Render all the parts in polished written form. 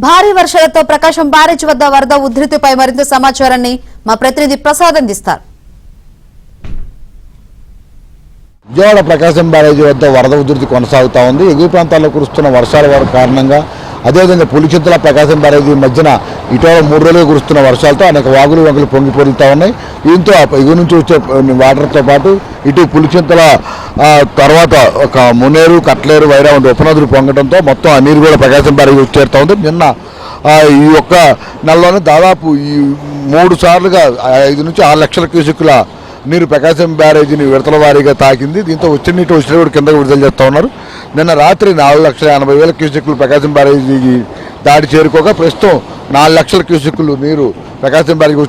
భారీ వర్షాలతో ప్రకాశం బ్యారేజ్ వద్ద వరద ఉధృతిపై మరింత సమాచారాన్ని మా ప్రతినిధి ప్రసాద్ అందిస్తారు. విజయవాడ ప్రకాశం బ్యారేజ్ వద్ద వరద ఉధృతి కొనసాగుతూ ఉంది. ఎగువ ప్రాంతాల్లో కురుస్తున్న వర్షాల కారణంగా అదేవిధంగా పులిచింతల ప్రకాశం బ్యారేజీ మధ్యన ఇటీవల 3 రోజులుగా కురుస్తున్న వర్షాలతో అనేక వాగులు వంకలు పొంగి పొరులుతూ ఉన్నాయి. దీంతో ఎగువ నుంచి వచ్చే వాటర్తో పాటు ఇటు పులిచింతల తర్వాత ఒక మునేరు, కట్లేరు, వైరా వంటి ఉపనదులు పొంగడంతో మొత్తం ఆ నీరు కూడా ప్రకాశం బ్యారేజీ చేరుతూ ఉంది. నిన్న ఈ ఒక్క నెలలోనే దాదాపు ఈ 3 సార్లుగా 5 నుంచి 6 లక్షల క్యూసెక్కుల నీరు ప్రకాశం బ్యారేజీని విడతల వారీగా తాకింది. దీంతో వచ్చిన నీటి వచ్చిన కూడా కిందకు విడుదల చేస్తూ ఉన్నారు. నిన్న రాత్రి 4,80,000 క్యూసెక్కులు ప్రకాశం బ్యారేజీకి దాడి చేరుకోగా ప్రస్తుతం 4 లక్షల క్యూసెక్కులు నీరు ప్రకాశం బ్యారేజీ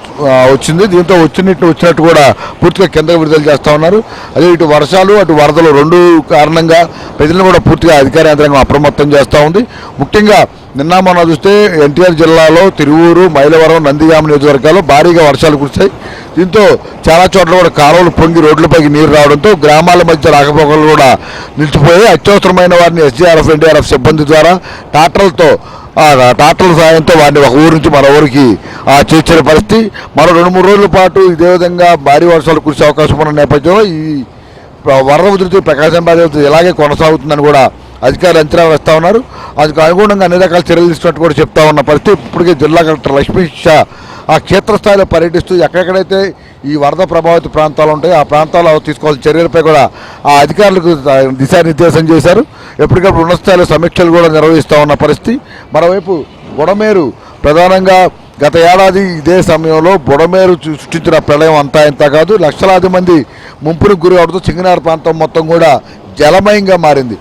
వచ్చింది. దీంతో వచ్చిన నీటిని వచ్చినట్టు కూడా పూర్తిగా కిందకు విడుదల చేస్తూ ఉన్నారు. అదే ఇటు వర్షాలు అటు వరదలు 2 కారణంగా ప్రజలను కూడా పూర్తిగా అధికార యంత్రాంగం అప్రమత్తం చేస్తూ ఉంది. ముఖ్యంగా నిన్న మనం చూస్తే ఎన్టీఆర్ జిల్లాలో తిరువూరు, మైలవరం, నందిగామ నియోజకవర్గాల్లో భారీగా వర్షాలు కురిశాయి. దీంతో చాలా చోట్ల కూడా కాలువలు పొంగి రోడ్లపైకి నీరు రావడంతో గ్రామాల మధ్య రాకపోకలు కూడా నిలిచిపోయి అత్యవసరమైన వారిని ఎస్డీఆర్ఎఫ్, ఎన్డీఆర్ఎఫ్ సిబ్బంది ద్వారా ట్రాక్టర్ల సాయంతో వారిని ఒక ఊరు నుంచి మరో ఊరికి చేర్చిన పరిస్థితి. మరో 2-3 రోజుల పాటు ఇదే విధంగా భారీ వర్షాలు కురిసే అవకాశం ఉన్న నేపథ్యంలో ఈ వరద ఉధృతి ప్రకాశం బ్యారేజీ ఇలాగే కొనసాగుతుందని కూడా అధికారులు అంచనా వేస్తూ ఉన్నారు. అందుకు అనుగుణంగా అన్ని రకాల చర్యలు తీసుకున్నట్టు కూడా చెప్తా ఉన్న పరిస్థితి. ఇప్పటికే జిల్లా కలెక్టర్ లక్ష్మీ షా ఆ క్షేత్రస్థాయిలో పర్యటిస్తూ ఎక్కడెక్కడైతే ఈ వరద ప్రభావిత ప్రాంతాలు ఉంటాయో ఆ ప్రాంతాల్లో తీసుకోవాల్సిన చర్యలపై కూడా ఆ అధికారులకు దిశానిర్దేశం చేశారు. ఎప్పటికప్పుడు ఉన్నత స్థాయిలో సమీక్షలు కూడా నిర్వహిస్తూ ఉన్న పరిస్థితి. మరోవైపు బుడమేరు ప్రధానంగా గత ఏడాది ఇదే సమయంలో బుడమేరు సృష్టించిన ప్రళయం అంతా ఇంత కాదు. లక్షలాది మంది ముంపునికి గురి అవడంతో చింగనార్ ప్రాంతం మొత్తం కూడా జలమయంగా మారింది.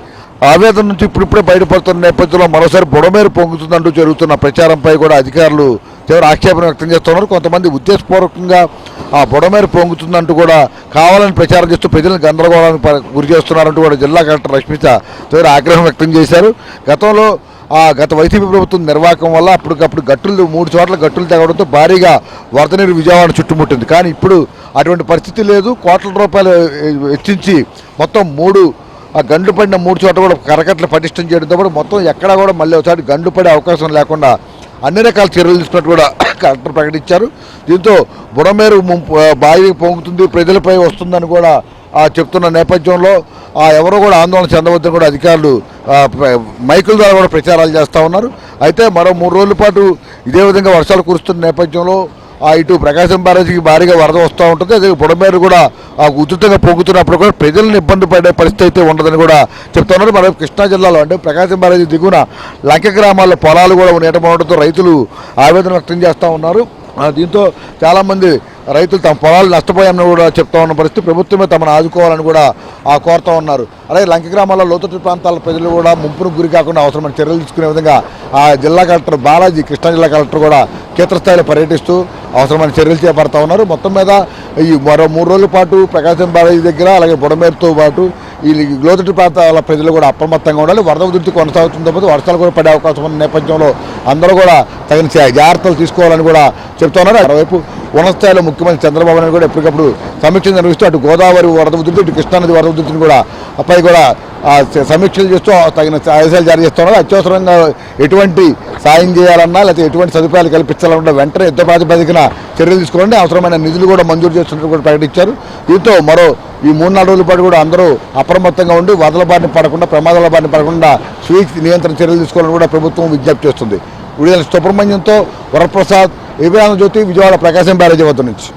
ఆవేదన నుంచి ఇప్పుడిప్పుడే బయటపడుతున్న నేపథ్యంలో మరోసారి బుడమేరు పొంగుతుందంటూ జరుగుతున్న ప్రచారంపై కూడా అధికారులు తీవ్ర ఆక్షేపణ వ్యక్తం చేస్తున్నారు. కొంతమంది ఉద్దేశపూర్వకంగా ఆ బుడమేరు పొంగుతుందంటూ కూడా కావాలని ప్రచారం చేస్తూ ప్రజలను గందరగోళానికి గురి చేస్తున్నారంటూ కూడా జిల్లా కలెక్టర్ లక్ష్మీత తీవ్ర ఆగ్రహం వ్యక్తం చేశారు. గతంలో గత వైసీపీ ప్రభుత్వం నిర్వాహకం వల్ల అప్పటికప్పుడు 3 చోట్ల గట్టులు తెగడంతో భారీగా వరద నీరు విజయవాడ చుట్టుముట్టింది. కానీ ఇప్పుడు అటువంటి పరిస్థితి లేదు. కోట్ల రూపాయలు వెచ్చించి మొత్తం గండ్లు పడిన 3 చోట్ల కూడా కరకట్టలు పటిష్టం చేయడంతో కూడా మొత్తం ఎక్కడా కూడా మళ్ళీ ఒకసారి గండు పడే అవకాశం లేకుండా అన్ని రకాల చర్యలు తీసుకున్నట్టు కూడా కలెక్టర్ ప్రకటించారు. దీంతో బుడమేరు బావి పొంగుతుంది, ప్రజలపై వస్తుందని కూడా చెప్తున్న నేపథ్యంలో ఎవరో కూడా ఆందోళన చెందవద్దని కూడా అధికారులు మైకుల ద్వారా కూడా ప్రచారాలు చేస్తూ ఉన్నారు. అయితే మరో 3 రోజుల పాటు ఇదే విధంగా వర్షాలు కురుస్తున్న నేపథ్యంలో ఇటు ప్రకాశం బ్యారేజీకి భారీగా వరద వస్తూ ఉంటుంది. అదే బుడమేరు కూడా ఉధృతంగా పొంగుతున్నప్పుడు కూడా ప్రజలను ఇబ్బంది పడే పరిస్థితి అయితే ఉండదని కూడా చెప్తా ఉన్నారు. మరో కృష్ణా జిల్లాలో అంటే ప్రకాశం బ్యారేజీ దిగువన లంక గ్రామాల్లో పొలాలు కూడా నీట మునగడంతో రైతులు ఆవేదన వ్యక్తం చేస్తూ ఉన్నారు. దీంతో చాలామంది రైతులు తమ పొలాలు నష్టపోయామని కూడా చెప్తా ఉన్న పరిస్థితి. ప్రభుత్వమే తమను ఆదుకోవాలని కూడా కోరుతూ ఉన్నారు. అలాగే లంక గ్రామాల్లో లోతట్టు ప్రాంతాల ప్రజలు కూడా ముంపును గురి కాకుండా అవసరమైన చర్యలు తీసుకునే విధంగా జిల్లా కలెక్టర్ బాలాజీ, కృష్ణా జిల్లా కలెక్టర్ కూడా క్షేత్రస్థాయిలో పర్యటిస్తూ అవసరమైన చర్యలు చేపడతా ఉన్నారు. మొత్తం మీద ఈ మరో 3 రోజుల పాటు ప్రకాశం బ్యారేజీ దగ్గర అలాగే బుడమేరుతో పాటు ఈ లోతట్టు ప్రాంతాల ప్రజలు కూడా అప్రమత్తంగా ఉండాలి. వరద ఉధృతి కొనసాగుతుందో పాటు వర్షాలు కూడా పడే అవకాశం ఉన్న నేపథ్యంలో అందరూ కూడా తగిన జాగ్రత్తలు తీసుకోవాలని కూడా చెప్తున్నారు. మరోవైపు ఉన్నత స్థాయిలో ముఖ్యమంత్రి చంద్రబాబు నాయుడు కూడా ఎప్పటికప్పుడు సమీక్షలు నిర్వహిస్తూ అటు గోదావరి వరద ఉధృతి, ఇటు కృష్ణానది వరద ఉధృతిని కూడా పై కూడా సమీక్షలు చేస్తూ తగిన ఆదేశాలు జారీ చేస్తున్నారు. అత్యవసరంగా ఎటువంటి సాయం చేయాలన్నా లేకపోతే ఎటువంటి సదుపాయాలు కల్పించాలన్నా వెంటనే యుద్ధ ప్రాతిపదికన చర్యలు తీసుకోవాలని అవసరమైన నిధులు కూడా మంజూరు చేస్తున్నట్టు కూడా ప్రకటించారు. దీంతో మరో ఈ 3-4 రోజుల పాటు కూడా అందరూ అప్రమత్తంగా ఉండి వరదల బారిన పడకుండా, ప్రమాదాల బారిన పడకుండా స్వీయ నియంత్రణ చర్యలు తీసుకోవాలని కూడా ప్రభుత్వం విజ్ఞప్తి చేస్తుంది. సుబ్రహ్మణ్యంతో వరప్రసాద్, ఏబీ జ్యోతి, విజయవాడ ప్రకాశం బ్యారేజీ వద్ద నుంచి.